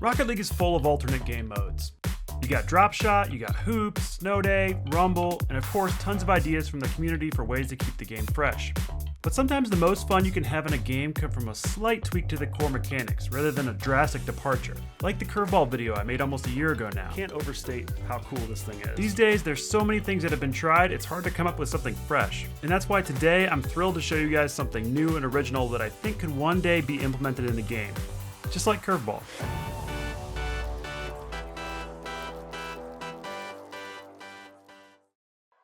Rocket League is full of alternate game modes. You got Drop Shot, you got Hoops, Snow Day, Rumble, and of course tons of ideas from the community for ways to keep the game fresh. But sometimes the most fun you can have in a game come from a slight tweak to the core mechanics rather than a drastic departure. Like the curveball video I made almost a year ago now. Can't overstate how cool this thing is. These days there's so many things that have been tried, it's hard to come up with something fresh. And that's why today I'm thrilled to show you guys something new and original that I think could one day be implemented in the game. Just like curveball.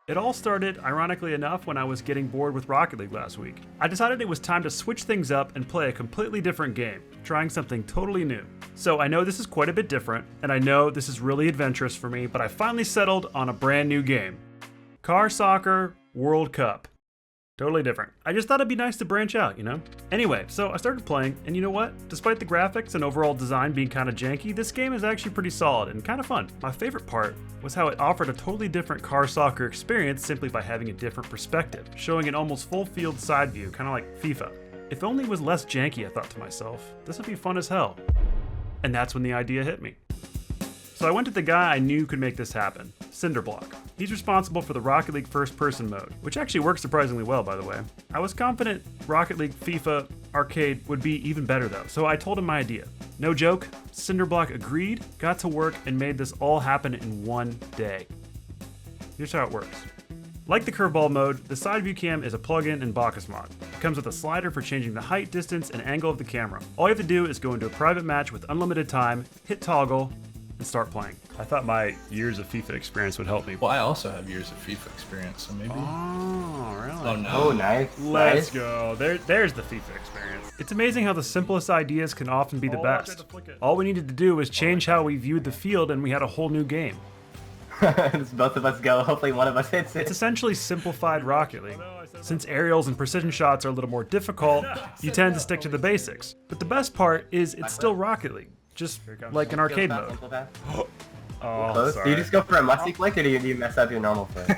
It all started, ironically enough, when I was getting bored with Rocket League last week. I decided it was time to switch things up and play a completely different game, trying something totally new. So I know this is quite a bit different, and I know this is really adventurous for me, but I finally settled on a brand new game. Car Soccer World Cup. Totally different. I just thought it'd be nice to branch out, you know? Anyway, so I started playing, and you know what? Despite the graphics and overall design being kind of janky, this game is actually pretty solid and kind of fun. My favorite part was how it offered a totally different car soccer experience simply by having a different perspective, showing an almost full field side view, kind of like FIFA. If only it was less janky, I thought to myself. This would be fun as hell. And that's when the idea hit me. So I went to the guy I knew could make this happen, Cinderblock. He's responsible for the Rocket League first-person mode, which actually works surprisingly well, by the way. I was confident Rocket League FIFA Arcade would be even better though, so I told him my idea. No joke, Cinderblock agreed, got to work, and made this all happen in one day. Here's how it works. Like the curveball mode, the side view cam is a plugin in Bacchus mod. It comes with a slider for changing the height, distance, and angle of the camera. All you have to do is go into a private match with unlimited time, hit toggle, and start playing. I thought my years of FIFA experience would help me. Well, I also have years of FIFA experience, so maybe. Oh, really? Oh, no. Oh, nice. Let's go. There's the FIFA experience. It's amazing how the simplest ideas can often be the best. All we needed to do was change how we viewed the field and we had a whole new game. Just both of us go. Hopefully one of us hits it. It's essentially simplified Rocket League. Since aerials and precision shots are a little more difficult, you tend to stick to the basics. But the best part is it's still Rocket League, just like an arcade mode. Oh, close. sorry. Do you just go for a musty flick, or do you mess up your normal flick?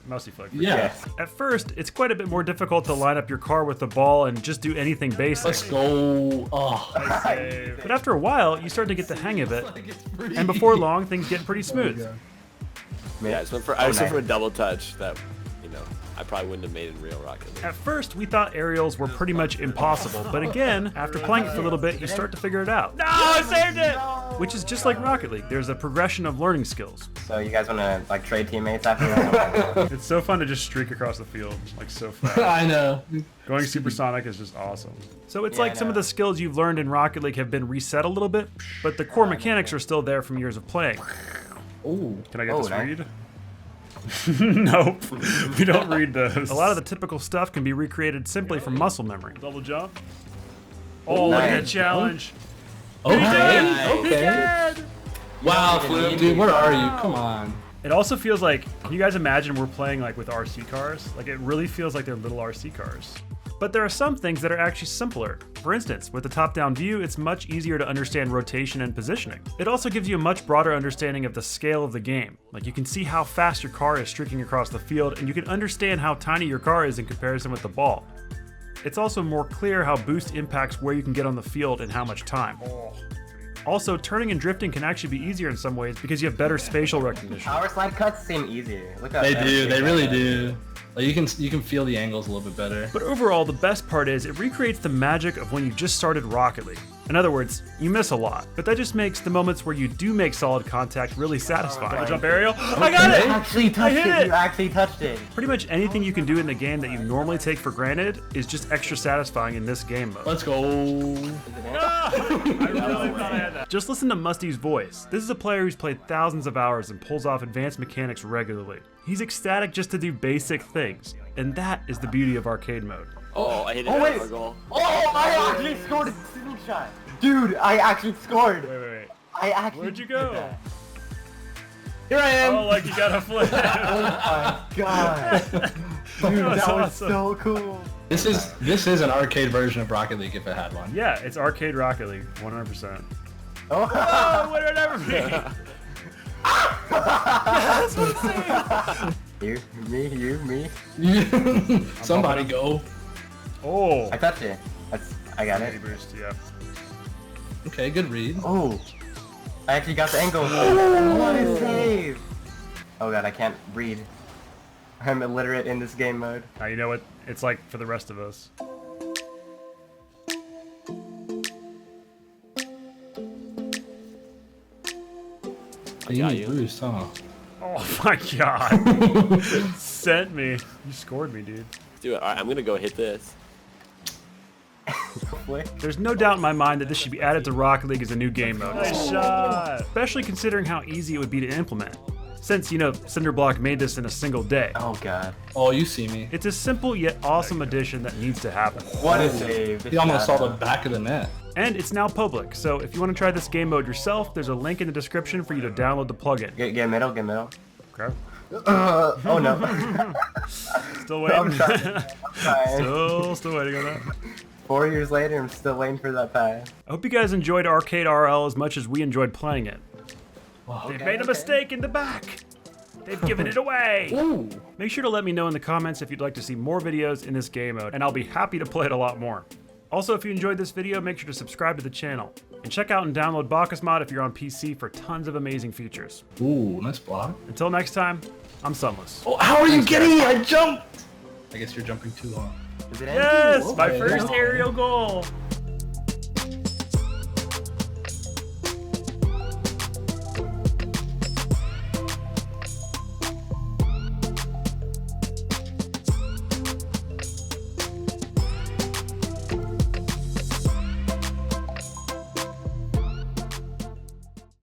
Musty flick. Yeah. At first, it's quite a bit more difficult to line up your car with the ball and just do anything basic. Let's go. Oh. But after a while, you start to get the hang of it, and before long, things get pretty smooth. Yeah, I just went for a double touch that, you know, I probably wouldn't have made in real Rocket League. At first, we thought aerials were pretty much impossible, but again, after playing it for a little bit, you start to figure it out. No, I saved it! Which is just like Rocket League. There's a progression of learning skills. So you guys want to like trade teammates after this? It's so fun to just streak across the field, like so fast. I know. Going supersonic is just awesome. So it's like some of the skills you've learned in Rocket League have been reset a little bit, but the core mechanics are still there from years of playing. Ooh. Can I get this read? Nope, we don't read those. A lot of the typical stuff can be recreated simply from muscle memory. Double jump. Oh, look at that challenge. Okay. Wow, Flip, dude, where are you? Come on. It also feels like, can you guys imagine we're playing like with RC cars? Like it really feels like they're little RC cars. But there are some things that are actually simpler. For instance, with the top-down view, it's much easier to understand rotation and positioning. It also gives you a much broader understanding of the scale of the game. Like you can see how fast your car is streaking across the field, and you can understand how tiny your car is in comparison with the ball. It's also more clear how boost impacts where you can get on the field and how much time. Also, turning and drifting can actually be easier in some ways because you have better spatial recognition. Power slide cuts seem easier. Look at They do. They really do. Like you can feel the angles a little bit better. But overall, the best part is it recreates the magic of when you just started Rocket League. In other words, you miss a lot, but that just makes the moments where you do make solid contact really satisfying. Jump aerial. I got it! You actually touched I hit it. it! You actually touched it. Pretty much anything you can do in the game that you normally take for granted is just extra satisfying in this game mode. Let's go. I really thought I had that. Just listen to Musty's voice. This is a player who's played thousands of hours and pulls off advanced mechanics regularly. He's ecstatic just to do basic things, and that is the beauty of arcade mode. Oh, I hit it Oh, wait. out of goal. Oh, I actually scored a single shot. Dude, I actually scored. Wait. I actually Where'd you did go? that. Here I am. Oh, like you got a flip. Oh my god. Dude, that was awesome. so cool. This is an arcade version of Rocket League if it had one. Yeah, it's arcade Rocket League, 100%. Oh, Oh, what did it ever be? That's what I'm saying. you, me. Somebody go. Oh. I touched it. I got it. Boost, yeah. Okay, good read. Oh, I actually got the angle. What a save! Oh god, I can't read. I'm illiterate in this game mode. Now you know what it's like for the rest of us. You got need you. boost, huh? Oh my god. Sent me. You scored me, dude. Do it. All right, I'm gonna go hit this. There's no doubt in my mind that this should be added to Rocket League as a new game mode. Nice shot! Especially considering how easy it would be to implement. Since, you know, Cinderblock made this in a single day. Oh god. Oh, you see me. It's a simple yet awesome addition that needs to happen. What a save. He almost saw the back of the net. And it's now public, so if you want to try this game mode yourself, there's a link in the description for you to download the plugin. Get middle, get middle. Okay. Oh no. Still waiting. I'm trying. Still waiting on that. 4 years later, I'm still waiting for that pass. I hope you guys enjoyed Arcade RL as much as we enjoyed playing it. They've made a mistake in the back. They've given it away. Ooh. Make sure to let me know in the comments if you'd like to see more videos in this game mode, and I'll be happy to play it a lot more. Also, if you enjoyed this video, make sure to subscribe to the channel. And check out and download Bacchus Mod if you're on PC for tons of amazing features. Ooh, nice block. Until next time, I'm Sunless. Oh, how are you getting it? I jumped! I guess you're jumping too long. Is it in? Yes, my Okay. first aerial goal.